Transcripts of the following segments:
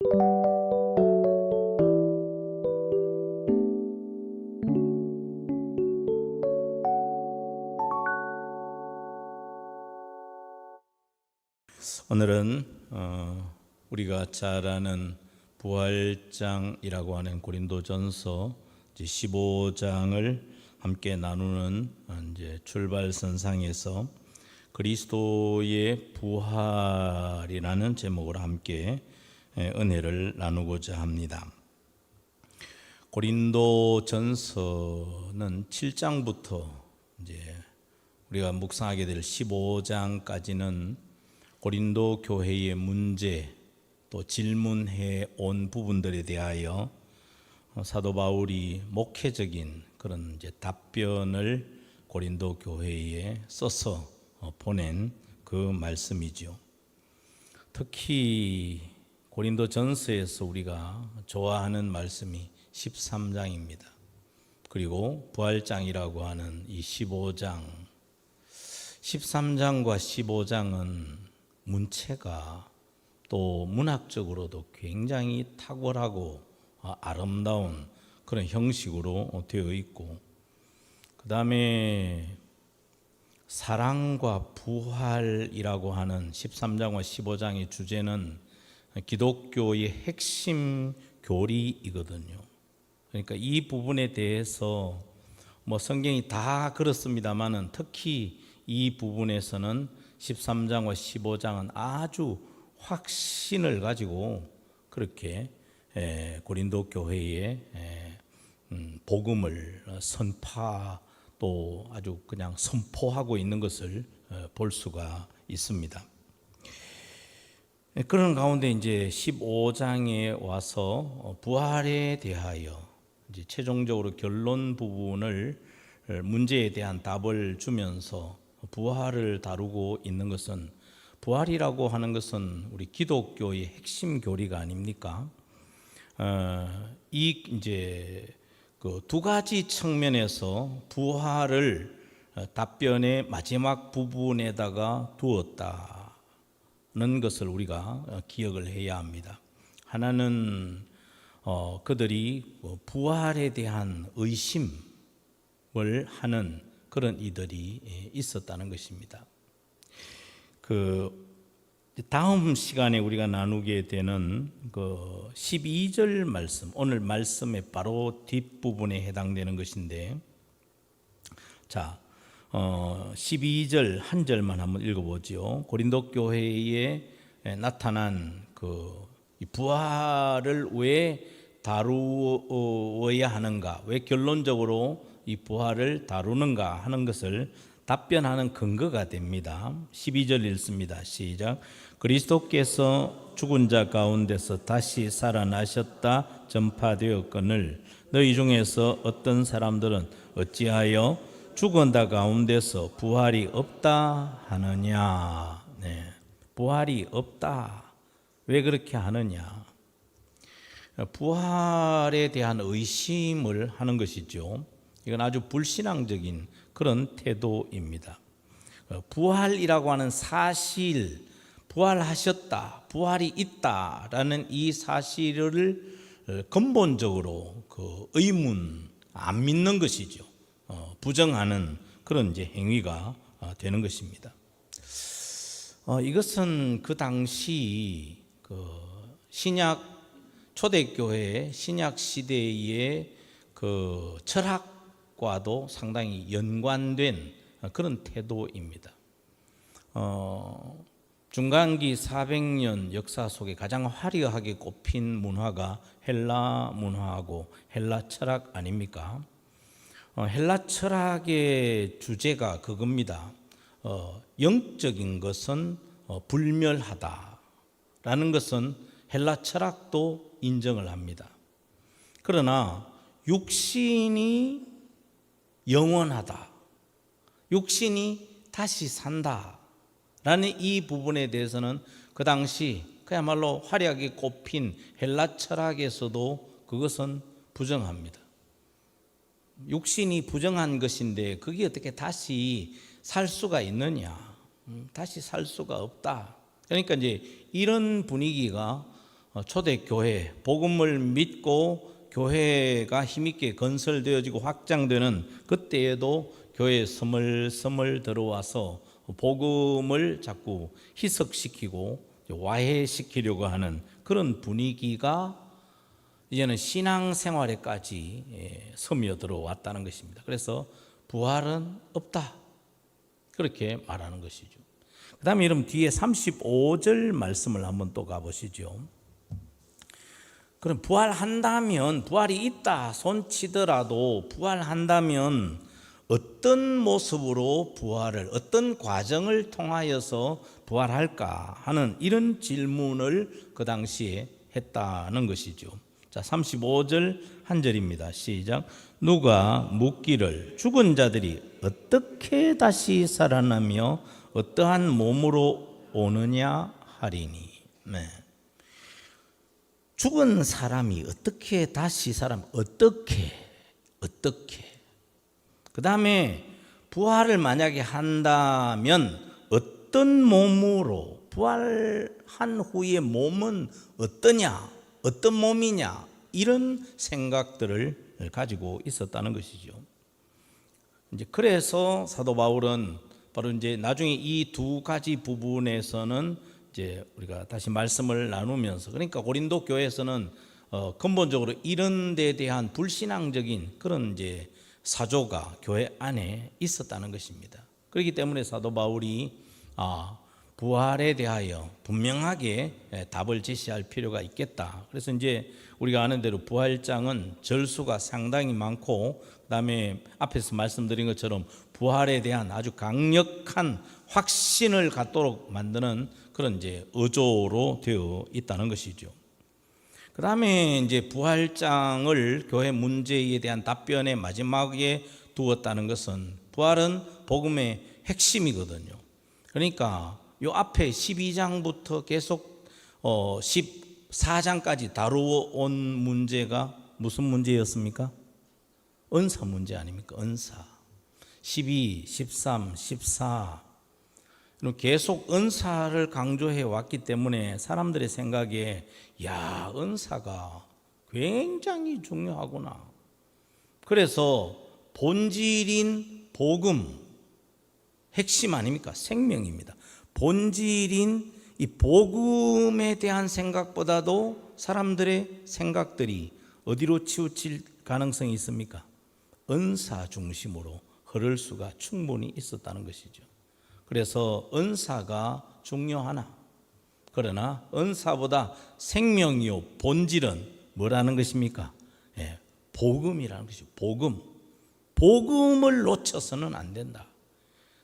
오늘은 우리가 잘 아는 부활장이라고 하는 고린도전서 15장을 함께 나누는 이제 출발선상에서 그리스도의 부활이라는 제목으로 함께 은혜를 나누고자 합니다. 고린도전서는 7장부터 이제 우리가 묵상하게 될 15장까지는 고린도 교회의 문제 또 질문해 온 부분들에 대하여 사도 바울이 목회적인 그런 이제 답변을 고린도 교회에 써서 보낸 그 말씀이죠. 특히 고린도 전서에서 우리가 좋아하는 말씀이 13장입니다. 그리고 부활장이라고 하는 이 15장, 13장과 15장은 문체가 또 문학적으로도 굉장히 탁월하고 아름다운 그런 형식으로 되어 있고, 그 다음에 사랑과 부활이라고 하는 13장과 15장의 주제는 기독교의 핵심 교리이거든요. 그러니까 이 부분에 대해서 성경이 다 그렇습니다만은 특히 이 부분에서는 13장과 15장은 아주 확신을 가지고 그렇게 고린도 교회에 복음을 또 아주 그냥 선포하고 있는 것을 볼 수가 있습니다. 그런 가운데 이제 15장에 와서 부활에 대하여 이제 최종적으로 결론 부분을 문제에 대한 답을 주면서 부활을 다루고 있는 것은, 부활이라고 하는 것은 우리 기독교의 핵심 교리가 아닙니까? 이 이제 그 두 가지 측면에서 부활을 답변의 마지막 부분에다가 두었다는 것을 우리가 기억을 해야 합니다. 하나는 그들이 부활에 대한 의심을 하는 그런 이들이 있었다는 것입니다. 그 다음 시간에 우리가 나누게 되는 그 12절 말씀, 오늘 말씀의 바로 뒷부분에 해당되는 것인데, 자, 12절 한 절만 한번 읽어보죠. 고린도 교회에 나타난 그 부활을 왜 다루어야 하는가, 왜 결론적으로 이 부활을 다루는가 하는 것을 답변하는 근거가 됩니다. 12절 읽습니다. 시작. 그리스도께서 죽은 자 가운데서 다시 살아나셨다 전파되었거늘 너희 중에서 어떤 사람들은 어찌하여 죽은 자 가운데서 부활이 없다 하느냐. 부활이 없다. 왜 그렇게 하느냐? 부활에 대한 의심을 하는 것이죠. 이건 아주 불신앙적인 그런 태도입니다. 부활이라고 하는 사실, 부활하셨다, 부활이 있다라는 이 사실을 근본적으로 그 의문, 안 믿는 것이죠. 부정하는 그런 이제 행위가 되는 것입니다. 이것은 그 당시 그 신약 초대교회 신약 시대의 그 철학과도 상당히 연관된 그런 태도입니다. 중간기 400년 역사 속에 가장 화려하게 꼽힌 문화가 헬라 문화하고 헬라 철학 아닙니까? 헬라 철학의 주제가 그겁니다. 영적인 것은 불멸하다라는 것은 헬라 철학도 인정을 합니다. 그러나 육신이 영원하다, 육신이 다시 산다라는 이 부분에 대해서는 그 당시 그야말로 화려하게 꼽힌 헬라 철학에서도 그것은 부정합니다. 육신이 부정한 것인데 그게 어떻게 다시 살 수가 있느냐? 다시 살 수가 없다. 그러니까 이제 이런 분위기가 초대교회, 복음을 믿고 교회가 힘있게 건설되어지고 확장되는 그때에도 교회에 스멀스멀 들어와서 복음을 자꾸 희석시키고 와해시키려고 하는 그런 분위기가 이제는 신앙생활에까지 스며들어왔다는 것입니다. 그래서 부활은 없다, 그렇게 말하는 것이죠. 그 다음에 여러분 뒤에 35절 말씀을 한번 또 가보시죠. 그럼 부활한다면, 부활이 있다 손치더라도 부활한다면 어떤 모습으로 부활을, 어떤 과정을 통하여서 부활할까 하는 이런 질문을 그 당시에 했다는 것이죠. 자, 35절 한 절입니다. 시작. 누가 묻기를 죽은 자들이 어떻게 다시 살아나며 어떠한 몸으로 오느냐 하리니. 네. 죽은 사람이 어떻게 다시 어떻게 그 다음에 부활을 만약에 한다면 어떤 몸으로, 부활한 후에 몸은 어떠냐, 어떤 몸이냐, 이런 생각들을 가지고 있었다는 것이죠. 이제 그래서 사도 바울은 바로 이제 나중에 이 두 가지 부분에서는 이제 우리가 다시 말씀을 나누면서, 그러니까 고린도 교회에서는 근본적으로 이런 데 대한 불신앙적인 그런 이제 사조가 교회 안에 있었다는 것입니다. 그렇기 때문에 사도 바울이 부활에 대하여 분명하게 답을 제시할 필요가 있겠다. 그래서 이제 우리가 아는 대로 부활장은 절수가 상당히 많고, 그다음에 앞에서 말씀드린 것처럼 부활에 대한 아주 강력한 확신을 갖도록 만드는 그런 이제 어조로 되어 있다는 것이죠. 그 다음에 이제 부활장을 교회 문제에 대한 답변의 마지막에 두었다는 것은, 부활은 복음의 핵심이거든요. 그러니까 요 앞에 12장부터 계속 14장까지 다루어 온 문제가 무슨 문제였습니까? 은사 문제 아닙니까? 은사. 12, 13, 14 계속 은사를 강조해 왔기 때문에 사람들의 생각에 야, 은사가 굉장히 중요하구나. 그래서 본질인 복음, 핵심 아닙니까? 생명입니다. 본질인 이 복음에 대한 생각보다도 사람들의 생각들이 어디로 치우칠 가능성이 있습니까? 은사 중심으로 흐를 수가 충분히 있었다는 것이죠. 그래서 은사가 중요하나, 그러나 은사보다 생명이요 본질은 뭐라는 것입니까? 복음이라는 것이죠. 복음을 놓쳐서는 안 된다.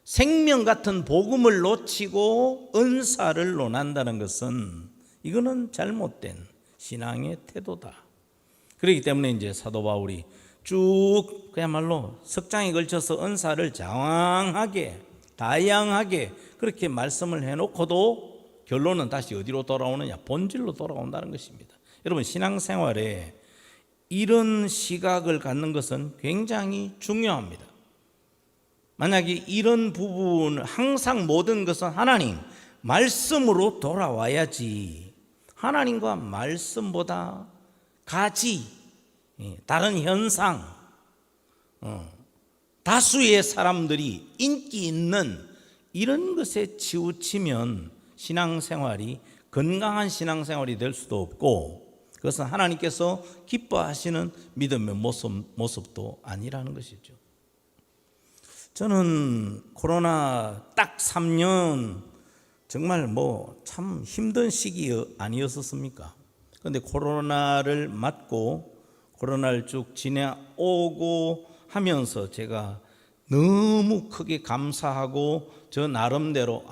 생명 같은 복음을 놓치고 은사를 논한다는 것은 이거는 잘못된 신앙의 태도다. 그렇기 때문에 이제 사도 바울이 쭉 그야말로 석장에 걸쳐서 은사를 장황하게 다양하게 그렇게 말씀을 해놓고도 결론은 다시 어디로 돌아오느냐? 본질로 돌아온다는 것입니다. 여러분, 신앙생활에 이런 시각을 갖는 것은 굉장히 중요합니다. 만약에 이런 부분, 항상 모든 것은 하나님 말씀으로 돌아와야지, 하나님과 말씀보다 가지, 다른 현상, 다수의 사람들이 인기 있는 이런 것에 치우치면 신앙생활이 건강한 신앙생활이 될 수도 없고, 그것은 하나님께서 기뻐하시는 믿음의 모습도 아니라는 것이죠. 저는 코로나 딱 3년 정말 참 힘든 시기 아니었습니까? 그런데 코로나를 맞고 코로나를 쭉 지내오고 하면서 제가 너무 크게 감사하고 저 나름대로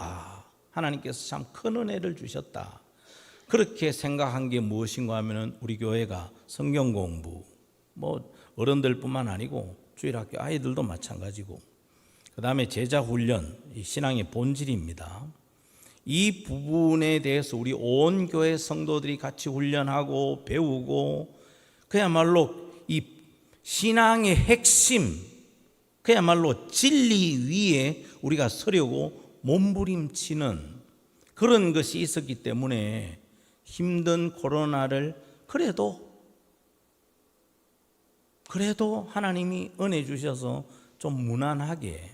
하나님께서 참 큰 은혜를 주셨다, 그렇게 생각한 게 무엇인가 하면은 우리 교회가 성경 공부, 어른들뿐만 아니고 주일학교 아이들도 마찬가지고, 그 다음에 제자 훈련, 이 신앙의 본질입니다. 이 부분에 대해서 우리 온 교회 성도들이 같이 훈련하고 배우고, 그야말로 이 신앙의 핵심, 그야말로 진리 위에 우리가 서려고 몸부림치는 그런 것이 있었기 때문에 힘든 코로나를 그래도 하나님이 은혜 주셔서 좀 무난하게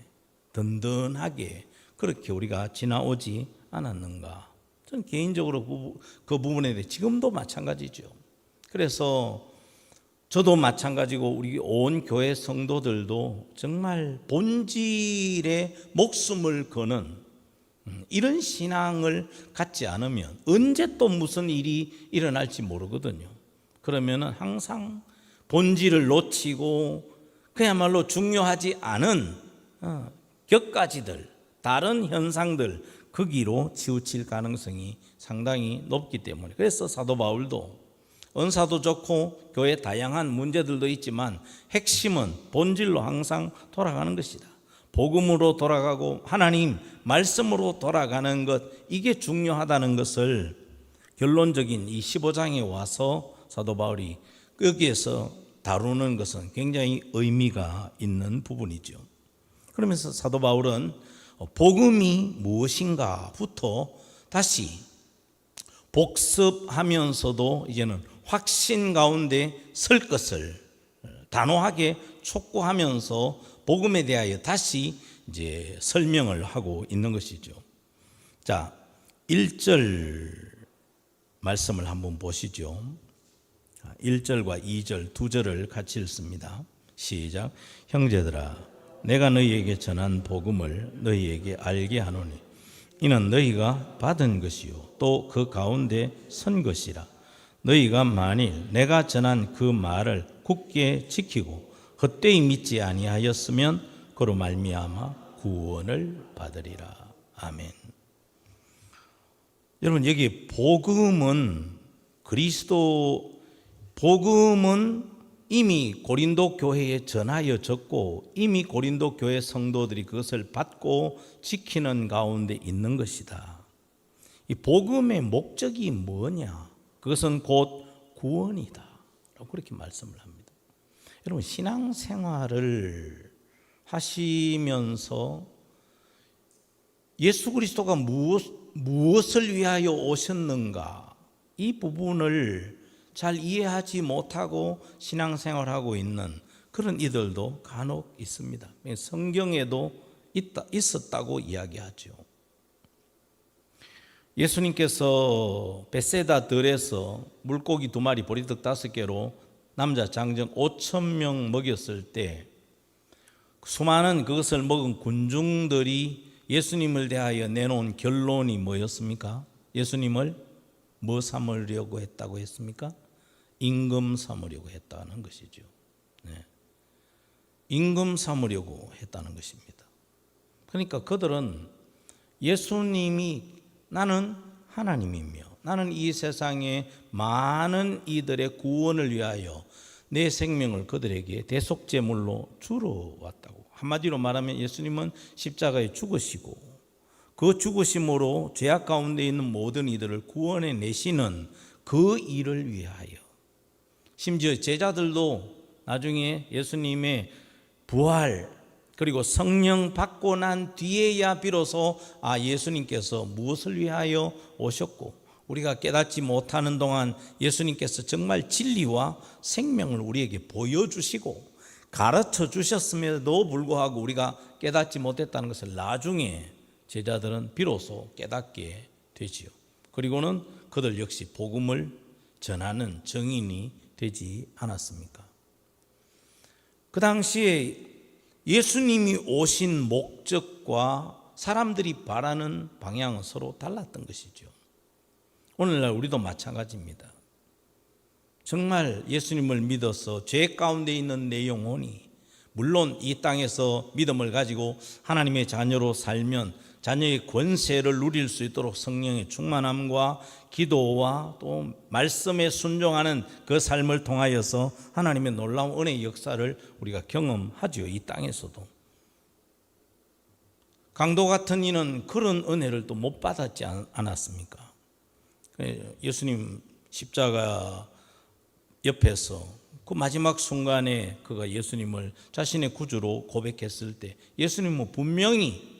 든든하게 그렇게 우리가 지나오지 않았는가. 저는 개인적으로 그 부분에 대해 지금도 마찬가지죠. 그래서 저도 마찬가지고 우리 온 교회 성도들도 정말 본질에 목숨을 거는 이런 신앙을 갖지 않으면 언제 또 무슨 일이 일어날지 모르거든요. 그러면 항상 본질을 놓치고 그야말로 중요하지 않은 격가지들, 다른 현상들 거기로 치우칠 가능성이 상당히 높기 때문에, 그래서 사도 바울도 은사도 좋고 교회 다양한 문제들도 있지만 핵심은 본질로 항상 돌아가는 것이다. 복음으로 돌아가고 하나님 말씀으로 돌아가는 것, 이게 중요하다는 것을 결론적인 이 15장에 와서 사도 바울이 여기에서 다루는 것은 굉장히 의미가 있는 부분이죠. 그러면서 사도 바울은 복음이 무엇인가부터 다시 복습하면서도 이제는 확신 가운데 설 것을 단호하게 촉구하면서 복음에 대하여 다시 이제 설명을 하고 있는 것이죠. 자, 1절 말씀을 한번 보시죠. 1절과 2절 두 절을 같이 읽습니다. 시작. 형제들아, 내가 너희에게 전한 복음을 너희에게 알게 하노니 이는 너희가 받은 것이요 또 그 가운데 선 것이라. 너희가 만일 내가 전한 그 말을 굳게 지키고 헛되이 믿지 아니하였으면 그로 말미암아 구원을 받으리라. 아멘. 여러분, 여기 복음은 이미 고린도 교회에 전하여졌고 이미 고린도 교회 성도들이 그것을 받고 지키는 가운데 있는 것이다. 이 복음의 목적이 뭐냐? 그것은 곧 구원이다 라고 그렇게 말씀을 합니다. 여러분, 신앙생활을 하시면서 예수 그리스도가 무엇을 위하여 오셨는가, 이 부분을 잘 이해하지 못하고 신앙생활하고 있는 그런 이들도 간혹 있습니다. 성경에도 있었다고 이야기하죠. 예수님께서 벳세다 들에서 물고기 2마리 보리떡 5개로 남자 장정 5,000명 먹였을 때 수많은 그것을 먹은 군중들이 예수님을 대하여 내놓은 결론이 뭐였습니까? 예수님을 뭐 삼으려고 했다고 했습니까? 임금 삼으려고 했다는 것이죠. 네. 임금 삼으려고 했다는 것입니다. 그러니까 그들은 예수님이 나는 하나님이며 나는 이 세상의 많은 이들의 구원을 위하여 내 생명을 그들에게 대속제물로 주러 왔다고. 한마디로 말하면 예수님은 십자가에 죽으시고 그 죽으심으로 죄악 가운데 있는 모든 이들을 구원해 내시는 그 일을 위하여, 심지어 제자들도 나중에 예수님의 부활 그리고 성령 받고 난 뒤에야 비로소 예수님께서 무엇을 위하여 오셨고 우리가 깨닫지 못하는 동안 예수님께서 정말 진리와 생명을 우리에게 보여주시고 가르쳐 주셨음에도 불구하고 우리가 깨닫지 못했다는 것을 나중에 제자들은 비로소 깨닫게 되지요. 그리고는 그들 역시 복음을 전하는 증인이 되지 않았습니까? 그 당시에 예수님이 오신 목적과 사람들이 바라는 방향은 서로 달랐던 것이죠. 오늘날 우리도 마찬가지입니다. 정말 예수님을 믿어서 죄 가운데 있는 내 영혼이, 물론 이 땅에서 믿음을 가지고 하나님의 자녀로 살면 자녀의 권세를 누릴 수 있도록 성령의 충만함과 기도와 또 말씀에 순종하는 그 삶을 통하여서 하나님의 놀라운 은혜의 역사를 우리가 경험하죠. 이 땅에서도. 강도 같은 이는 그런 은혜를 또 못 받았지 않았습니까? 예수님 십자가 옆에서 그 마지막 순간에 그가 예수님을 자신의 구주로 고백했을 때 예수님은 분명히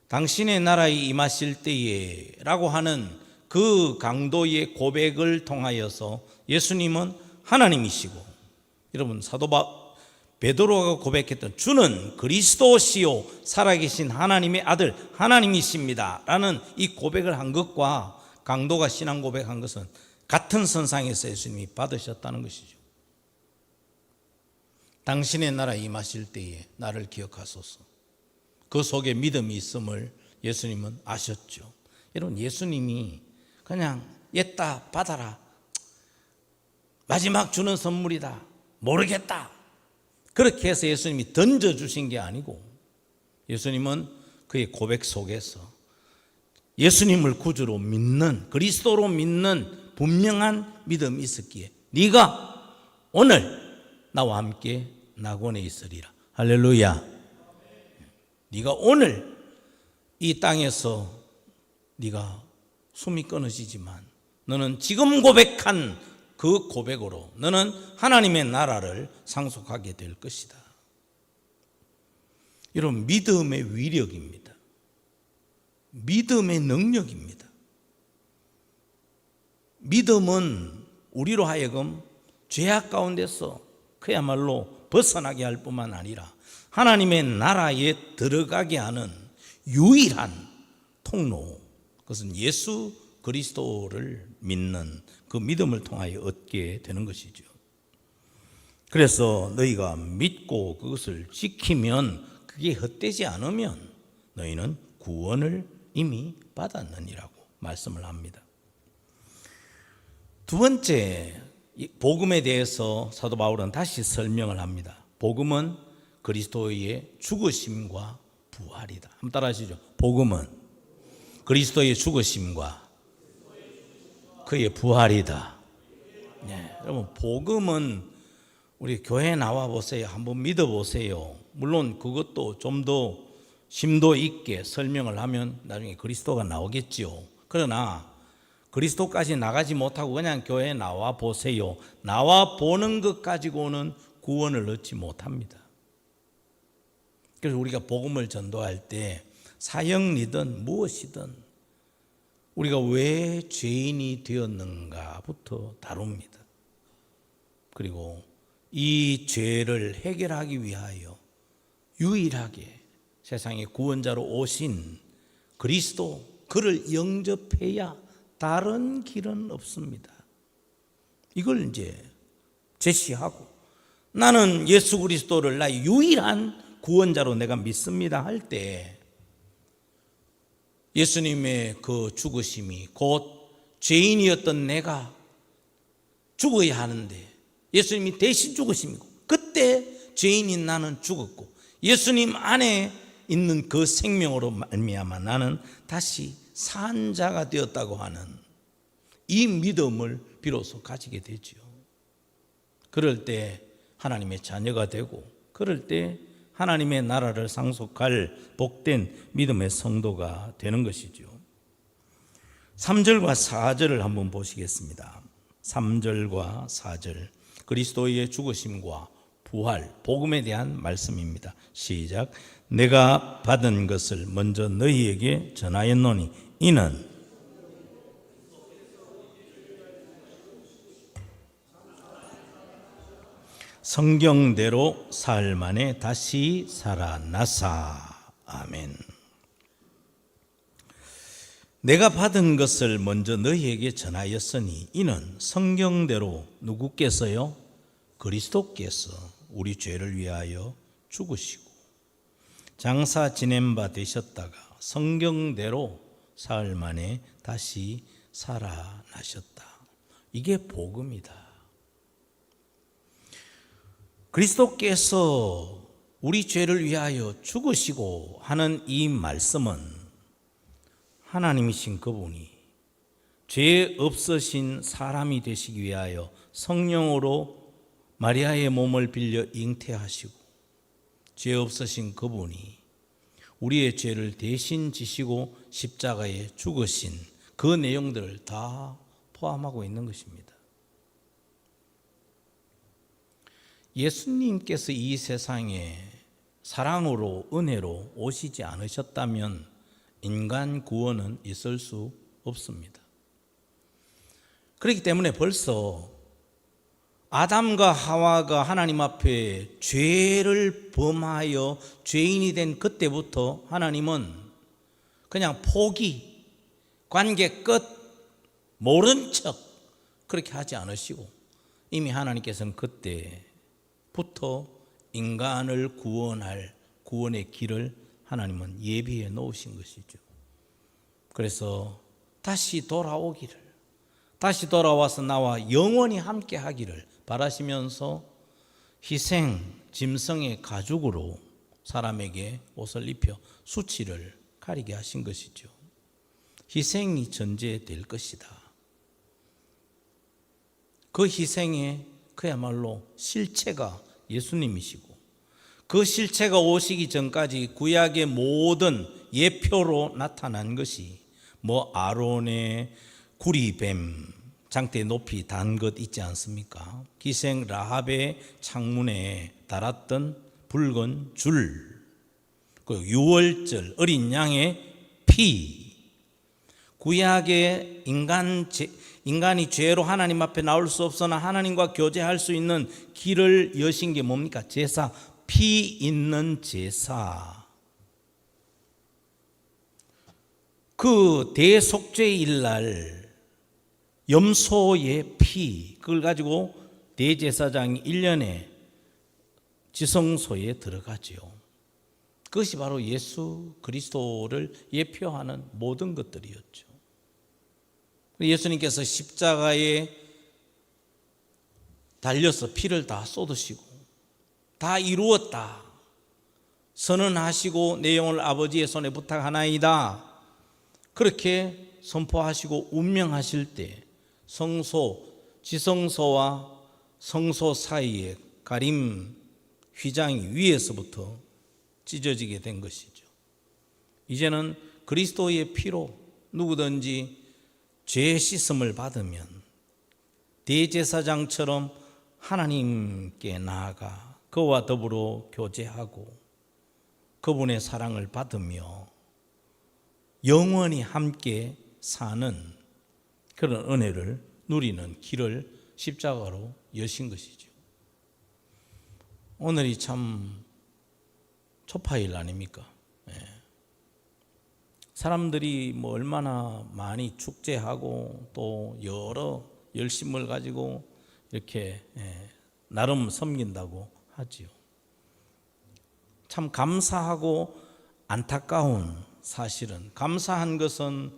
당신의 나라에 임하실 때에 라고 하는 그 강도의 고백을 통하여서 예수님은 하나님이시고, 여러분 사도 베드로가 고백했던 주는 그리스도시요 살아계신 하나님의 아들 하나님이십니다 라는 이 고백을 한 것과 강도가 신앙 고백한 것은 같은 선상에서 예수님이 받으셨다는 것이죠. 당신의 나라에 임하실 때에 나를 기억하소서. 그 속에 믿음이 있음을 예수님은 아셨죠. 여러분, 예수님이 그냥 옛다 받아라, 마지막 주는 선물이다, 모르겠다, 그렇게 해서 예수님이 던져주신 게 아니고, 예수님은 그의 고백 속에서 예수님을 구주로 믿는, 그리스도로 믿는 분명한 믿음이 있었기에 네가 오늘 나와 함께 낙원에 있으리라. 할렐루야. 네가 오늘 이 땅에서 네가 숨이 끊어지지만 너는 지금 고백한 그 고백으로 너는 하나님의 나라를 상속하게 될 것이다. 여러분, 믿음의 위력입니다. 믿음의 능력입니다. 믿음은 우리로 하여금 죄악 가운데서 그야말로 벗어나게 할 뿐만 아니라 하나님의 나라에 들어가게 하는 유일한 통로, 그것은 예수 그리스도를 믿는 그 믿음을 통하여 얻게 되는 것이죠. 그래서 너희가 믿고 그것을 지키면, 그게 헛되지 않으면 너희는 구원을 이미 받았느니라고 말씀을 합니다. 두 번째, 복음에 대해서 사도 바울은 다시 설명을 합니다. 복음은 그리스도의 죽으심과 부활이다. 한번 따라 하시죠. 복음은 그리스도의 죽으심과 그의 부활이다. 네, 여러분, 복음은 우리 교회에 나와 보세요. 한번 믿어 보세요. 물론 그것도 좀 더 심도 있게 설명을 하면 나중에 그리스도가 나오겠죠. 그러나 그리스도까지 나가지 못하고 그냥 교회에 나와 보세요. 나와 보는 것 가지고는 구원을 얻지 못합니다. 그래서 우리가 복음을 전도할 때 사형리든 무엇이든 우리가 왜 죄인이 되었는가부터 다룹니다. 그리고 이 죄를 해결하기 위하여 유일하게 세상의 구원자로 오신 그리스도, 그를 영접해야 다른 길은 없습니다. 이걸 이제 제시하고, 나는 예수 그리스도를 나의 유일한 구원자로 내가 믿습니다 할 때 예수님의 그 죽으심이 곧 죄인이었던 내가 죽어야 하는데 예수님이 대신 죽으심이고, 그때 죄인인 나는 죽었고 예수님 안에 있는 그 생명으로 말미암아 나는 다시 산 자가 되었다고 하는 이 믿음을 비로소 가지게 되죠. 그럴 때 하나님의 자녀가 되고, 그럴 때 하나님의 나라를 상속할 복된 믿음의 성도가 되는 것이죠. 3절과 4절을 한번 보시겠습니다. 3절과 4절, 그리스도의 죽으심과 부활, 복음에 대한 말씀입니다. 시작. 내가 받은 것을 먼저 너희에게 전하였노니 이는 성경대로 사흘 만에 다시 살아나사. 아멘. 내가 받은 것을 먼저 너희에게 전하였으니 이는 성경대로 누구께서요? 그리스도께서 우리 죄를 위하여 죽으시고 장사 지낸 바 되셨다가 성경대로 사흘 만에 다시 살아나셨다. 이게 복음이다. 그리스도께서 우리 죄를 위하여 죽으시고 하는 이 말씀은 하나님이신 그분이 죄 없으신 사람이 되시기 위하여 성령으로 마리아의 몸을 빌려 잉태하시고 죄 없으신 그분이 우리의 죄를 대신 지시고 십자가에 죽으신 그 내용들을 다 포함하고 있는 것입니다. 예수님께서 이 세상에 사랑으로 은혜로 오시지 않으셨다면 인간 구원은 있을 수 없습니다. 그렇기 때문에 벌써 아담과 하와가 하나님 앞에 죄를 범하여 죄인이 된 그때부터 하나님은 그냥 포기, 관계 끝, 모른 척 그렇게 하지 않으시고 이미 하나님께서는 그때부터 인간을 구원할 구원의 길을 하나님은 예비해 놓으신 것이죠. 그래서 다시 돌아오기를, 다시 돌아와서 나와 영원히 함께 하기를 바라시면서 희생, 짐승의 가죽으로 사람에게 옷을 입혀 수치를 가리게 하신 것이죠. 희생이 전제될 것이다. 그 희생의 그야말로 실체가 예수님이시고 그 실체가 오시기 전까지 구약의 모든 예표로 나타난 것이 아론의 구리뱀 장대 높이 단 것 있지 않습니까? 기생 라합의 창문에 달았던 붉은 줄, 그 유월절 어린 양의 피, 구약의 인간이 죄로 하나님 앞에 나올 수 없으나 하나님과 교제할 수 있는 길을 여신 게 뭡니까? 제사, 피 있는 제사. 그 대속죄일 날 염소의 피, 그걸 가지고 대제사장이 1년에 지성소에 들어가지요. 그것이 바로 예수 그리스도를 예표하는 모든 것들이었죠. 예수님께서 십자가에 달려서 피를 다 쏟으시고 다 이루었다 선언하시고 내 영혼을 아버지의 손에 부탁하나이다 그렇게 선포하시고 운명하실 때 성소, 지성소와 성소 사이에 가림 휘장이 위에서부터 찢어지게 된 것이죠. 이제는 그리스도의 피로 누구든지 죄 씻음을 받으면 대제사장처럼 하나님께 나아가 그와 더불어 교제하고 그분의 사랑을 받으며 영원히 함께 사는 그런 은혜를 누리는 길을 십자가로 여신 것이죠. 오늘이 참 초파일 아닙니까? 사람들이 얼마나 많이 축제하고 또 여러 열심을 가지고 이렇게 나름 섬긴다고 하지요. 참 감사하고 안타까운 사실은 감사한 것은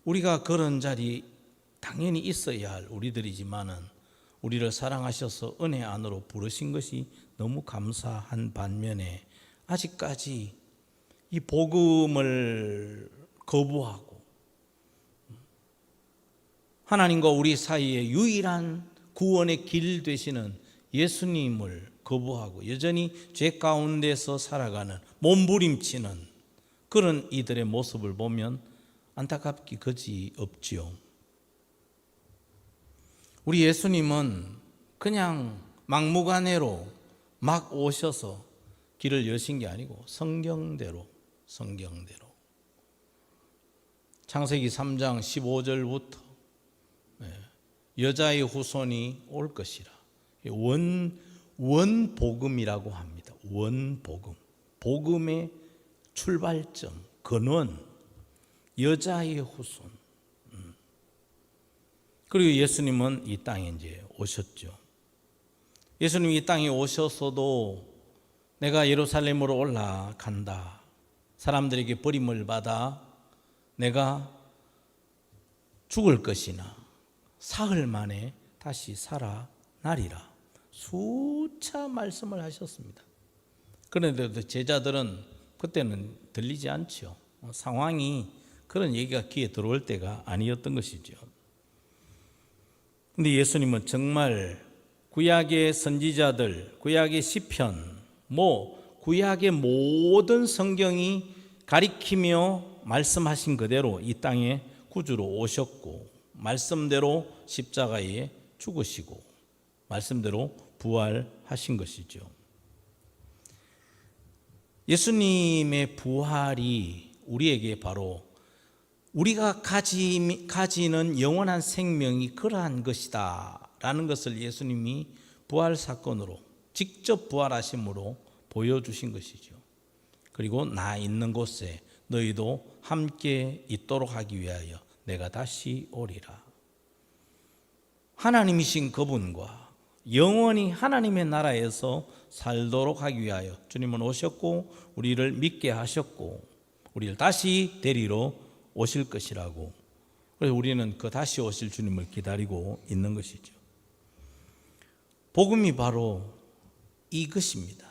우리가 그런 자리 당연히 있어야 할 우리들이지만은 우리를 사랑하셔서 은혜 안으로 부르신 것이 너무 감사한 반면에 아직까지 이 복음을 거부하고 하나님과 우리 사이에 유일한 구원의 길 되시는 예수님을 거부하고 여전히 죄 가운데서 살아가는 몸부림치는 그런 이들의 모습을 보면 안타깝기 그지 없지요. 우리 예수님은 그냥 막무가내로 막 오셔서 길을 여신 게 아니고 성경대로 창세기 3장 15절부터 여자의 후손이 올 것이라 원복음이라고 합니다. 원복음, 복음의 출발점, 근원, 여자의 후손. 그리고 예수님은 이 땅에 이제 오셨죠. 예수님이 이 땅에 오셔서도 내가 예루살렘으로 올라간다. 사람들에게 버림을 받아 내가 죽을 것이나 사흘 만에 다시 살아나리라. 수차 말씀을 하셨습니다. 그런데도 제자들은 그때는 들리지 않죠. 상황이 그런 얘기가 귀에 들어올 때가 아니었던 것이죠. 근데 예수님은 정말 구약의 선지자들, 구약의 시편, 구약의 모든 성경이 가리키며 말씀하신 그대로 이 땅에 구주로 오셨고 말씀대로 십자가에 죽으시고 말씀대로 부활하신 것이죠. 예수님의 부활이 우리에게 바로 우리가 가지는 영원한 생명이 그러한 것이다 라는 것을 예수님이 부활 사건으로 직접 부활하심으로 보여주신 것이죠. 그리고 나 있는 곳에 너희도 함께 있도록 하기 위하여 내가 다시 오리라. 하나님이신 그분과 영원히 하나님의 나라에서 살도록 하기 위하여 주님은 오셨고 우리를 믿게 하셨고 우리를 다시 데리러 오실 것이라고. 그래서 우리는 그 다시 오실 주님을 기다리고 있는 것이죠. 복음이 바로 이것입니다.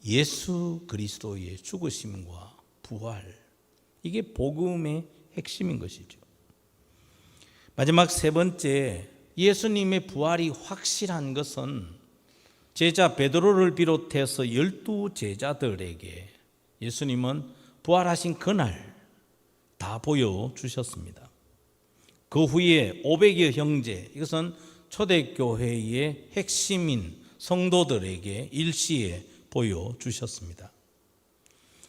예수 그리스도의 죽으심과 부활, 이게 복음의 핵심인 것이죠. 마지막 세 번째, 예수님의 부활이 확실한 것은 제자 베드로를 비롯해서 12제자들에게 예수님은 부활하신 그날 다 보여주셨습니다. 그 후에 500여 형제, 이것은 초대교회의 핵심인 성도들에게 일시에 보여주셨습니다.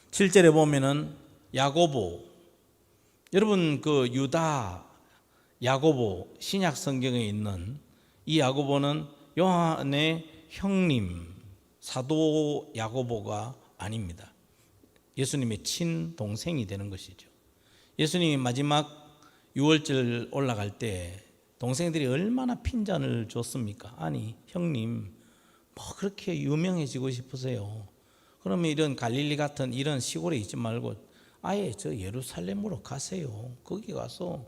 7절에 보면은 야고보, 여러분 그 유다 야고보, 신약 성경에 있는 이 야고보는 요한의 형님 사도 야고보가 아닙니다. 예수님의 친동생이 되는 것이죠. 예수님이 마지막 6월절 올라갈 때 동생들이 얼마나 핀잔을 줬습니까? 아니 형님 뭐 그렇게 유명해지고 싶으세요? 그러면 이런 갈릴리 같은 이런 시골에 있지 말고 아예 저 예루살렘으로 가세요. 거기 가서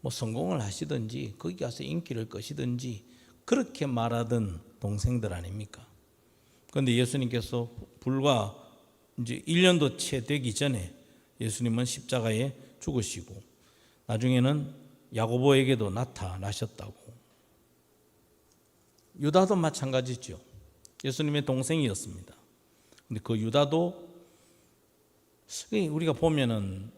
뭐 성공을 하시든지 거기 가서 인기를 끄시든지 그렇게 말하던 동생들 아닙니까? 그런데 예수님께서 불과 이제 1년도 채 되기 전에 예수님은 십자가에 죽으시고 나중에는 야고보에게도 나타나셨다고. 유다도 마찬가지죠. 예수님의 동생이었습니다. 근데 그 유다도 우리가 보면은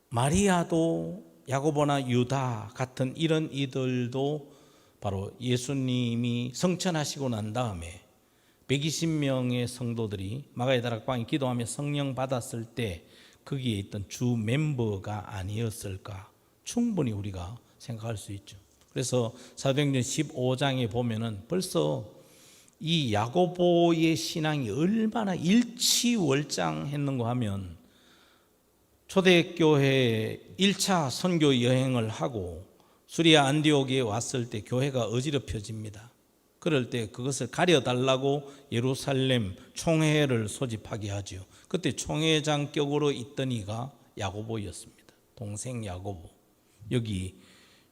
마리아도 야고보나 유다 같은 이런 이들도 바로 예수님이 성천하시고 난 다음에 120명의 성도들이 마가의 다락방에 기도하며 성령 받았을 때 거기에 있던 주 멤버가 아니었을까 충분히 우리가 생각할 수 있죠. 그래서 사도행전 15장에 보면은 벌써 이 야고보의 신앙이 얼마나 일치월장했는가 하면 초대교회 1차 선교 여행을 하고 수리아 안디옥에 왔을 때 교회가 어지럽혀집니다. 그럴 때 그것을 가려달라고 예루살렘 총회를 소집하게 하죠. 그때 총회장격으로 있던 이가 야고보였습니다. 동생 야고보. 여기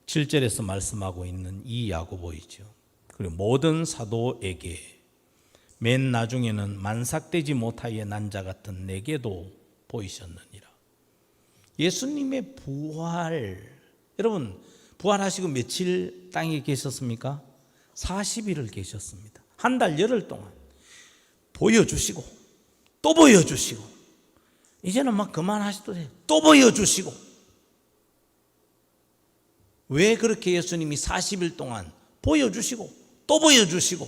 7절에서 말씀하고 있는 이 야고보이죠. 그리고 모든 사도에게 맨 나중에는 만삭되지 못하여 난 자 같은 내게도 보이셨느니라. 예수님의 부활, 여러분 부활하시고 며칠 땅에 계셨습니까? 40일을 계셨습니다. 한 달 열흘 동안 보여주시고 또 보여주시고 이제는 막 그만하시도 돼요. 또 보여주시고. 왜 그렇게 예수님이 40일 동안 보여주시고 또 보여주시고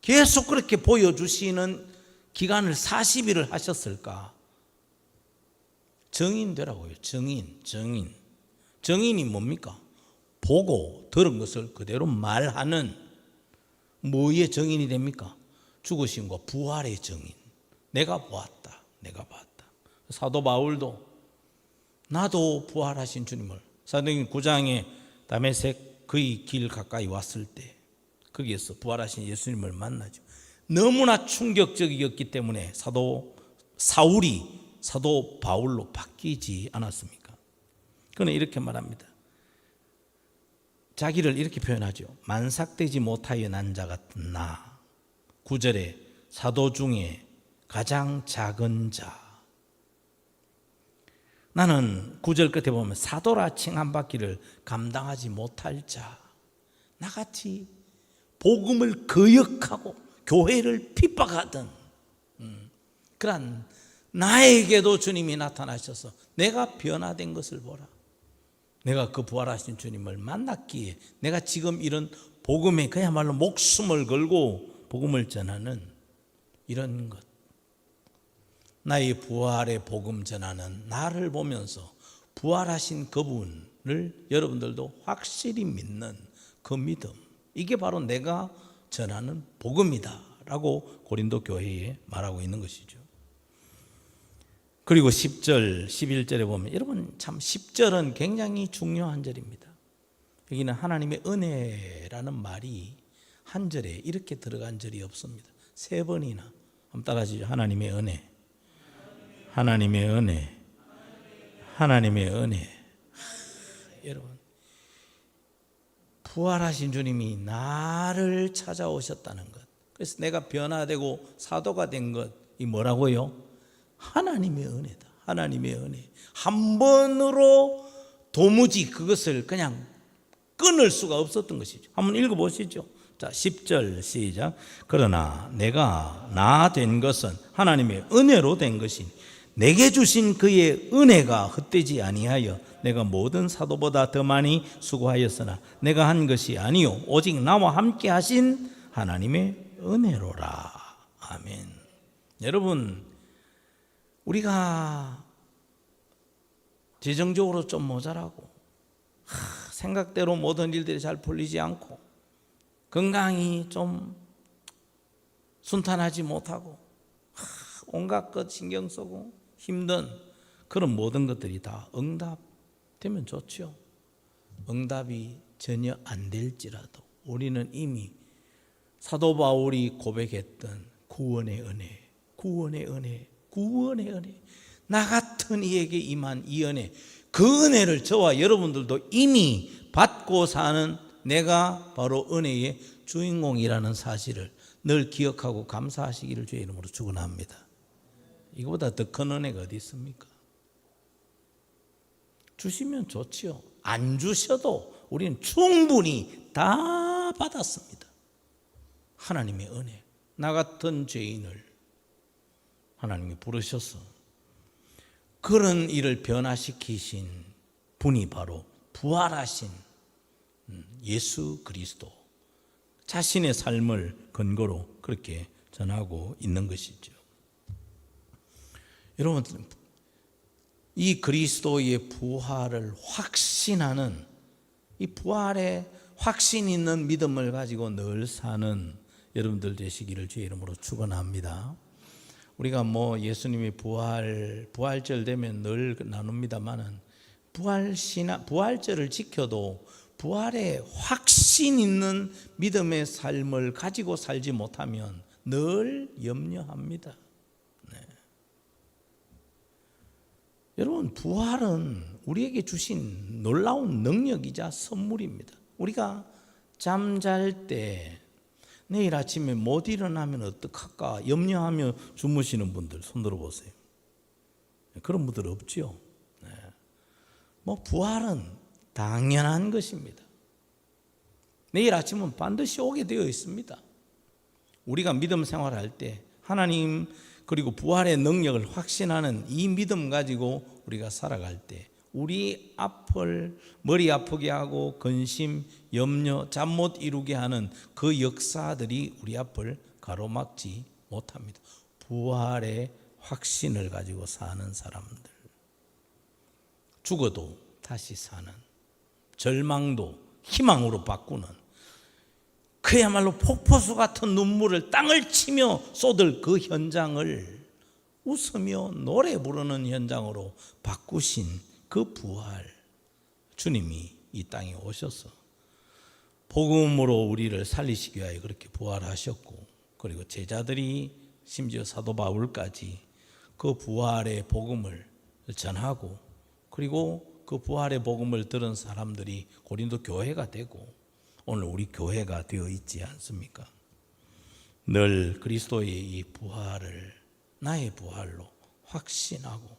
계속 그렇게 보여주시는 기간을 40일을 하셨을까? 정인되라고요. 정인이 뭡니까? 보고 들은 것을 그대로 말하는 뭐의 정인이 됩니까? 죽으심과 부활의 정인. 내가 보았다. 사도 바울도 나도 부활하신 주님을, 사도행전 9장에 다메섹 그의 길 가까이 왔을 때 거기에서 부활하신 예수님을 만나죠. 너무나 충격적이었기 때문에 사울이 사도 바울로 바뀌지 않았습니까? 그는 이렇게 말합니다. 자기를 이렇게 표현하죠. 만삭되지 못하여 난 자 같은 나. 9절에 사도 중에 가장 작은 자. 나는 9절 끝에 보면 사도라 칭함받기를 감당하지 못할 자. 나같이 복음을 거역하고 교회를 핍박하던 그런 나에게도 주님이 나타나셔서 내가 변화된 것을 보라. 내가 그 부활하신 주님을 만났기에 내가 지금 이런 복음에 그야말로 목숨을 걸고 복음을 전하는 이런 것. 나의 부활의 복음 전하는 나를 보면서 부활하신 그분을 여러분들도 확실히 믿는 그 믿음, 이게 바로 내가 전하는 복음이다 라고 고린도 교회에 말하고 있는 것이죠. 그리고 10절, 11절에 보면, 여러분 참 10절은 굉장히 중요한 절입니다. 여기는 하나님의 은혜라는 말이 한 절에 이렇게 들어간 절이 없습니다. 3번이나. 한번 따라하시죠. 하나님의 은혜, 하나님의 은혜, 하나님의 은혜. 여러분, 부활하신 주님이 나를 찾아오셨다는 것, 그래서 내가 변화되고 사도가 된 것, 이 뭐라고요? 하나님의 은혜다. 하나님의 은혜. 한 번으로 도무지 그것을 그냥 끊을 수가 없었던 것이죠. 한번 읽어보시죠. 자, 10절 시작. 그러나 내가 나 된 것은 하나님의 은혜로 된 것이니 내게 주신 그의 은혜가 헛되지 아니하여 내가 모든 사도보다 더 많이 수고하였으나 내가 한 것이 아니요 오직 나와 함께 하신 하나님의 은혜로라. 아멘. 여러분, 우리가 재정적으로 좀 모자라고 생각대로 모든 일들이 잘 풀리지 않고 건강이 좀 순탄하지 못하고 온갖 것 신경 쓰고 힘든 그런 모든 것들이 다 응답되면 좋죠. 응답이 전혀 안 될지라도 우리는 이미 사도 바울이 고백했던 구원의 은혜, 구원의 은혜, 구원의 은혜, 나 같은 이에게 임한 이 은혜, 그 은혜를 저와 여러분들도 이미 받고 사는 내가 바로 은혜의 주인공이라는 사실을 늘 기억하고 감사하시기를 주의 이름으로 축원합니다. 이거보다 더 큰 은혜가 어디 있습니까? 주시면 좋지요. 안 주셔도 우리는 충분히 다 받았습니다. 하나님의 은혜, 나 같은 죄인을 하나님이 부르셔서 그런 일을 변화시키신 분이 바로 부활하신 예수 그리스도, 자신의 삶을 근거로 그렇게 전하고 있는 것이죠. 여러분, 이 그리스도의 부활을 확신하는, 이 부활에 확신 있는 믿음을 가지고 늘 사는 여러분들 되시기를 주의 이름으로 축원합니다. 우리가 예수님이 부활절 되면 늘 나눕니다만은 부활절을 지켜도 부활에 확신 있는 믿음의 삶을 가지고 살지 못하면 늘 염려합니다. 네. 여러분, 부활은 우리에게 주신 놀라운 능력이자 선물입니다. 우리가 잠잘 때 내일 아침에 못 일어나면 어떡할까 염려하며 주무시는 분들 손 들어보세요. 그런 분들 없죠. 네. 부활은 당연한 것입니다. 내일 아침은 반드시 오게 되어 있습니다. 우리가 믿음 생활할 때 하나님 그리고 부활의 능력을 확신하는 이 믿음 가지고 우리가 살아갈 때 우리 앞을 머리 아프게 하고 근심, 염려, 잠 못 이루게 하는 그 역사들이 우리 앞을 가로막지 못합니다. 부활의 확신을 가지고 사는 사람들, 죽어도 다시 사는, 절망도 희망으로 바꾸는, 그야말로 폭포수 같은 눈물을 땅을 치며 쏟을 그 현장을 웃으며 노래 부르는 현장으로 바꾸신 그 부활, 주님이 이 땅에 오셔서 복음으로 우리를 살리시기 위하여 그렇게 부활하셨고, 그리고 제자들이 심지어 사도 바울까지 그 부활의 복음을 전하고, 그리고 그 부활의 복음을 들은 사람들이 고린도 교회가 되고 오늘 우리 교회가 되어 있지 않습니까? 늘 그리스도의 이 부활을 나의 부활로 확신하고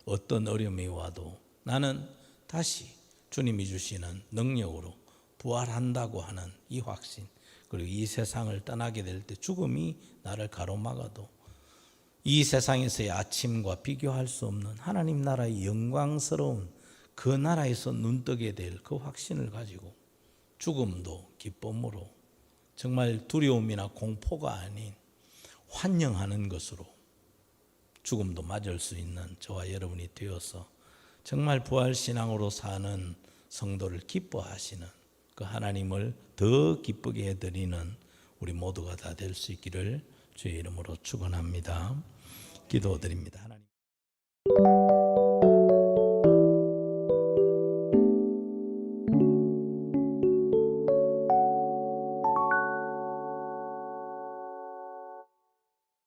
어떤 어려움이 와도 나는 다시 주님이 주시는 능력으로 부활한다고 하는 이 확신, 그리고 이 세상을 떠나게 될 때 죽음이 나를 가로막아도 이 세상에서의 아침과 비교할 수 없는 하나님 나라의 영광스러운 그 나라에서 눈뜨게 될 그 확신을 가지고 죽음도 기쁨으로, 정말 두려움이나 공포가 아닌 환영하는 것으로 죽음도 맞을 수 있는 저와 여러분이 되어서 정말 부활 신앙으로 사는 성도를 기뻐하시는 그 하나님을 더 기쁘게 해드리는 우리 모두가 다 될 수 있기를 주의 이름으로 축원합니다. 기도드립니다. 하나님.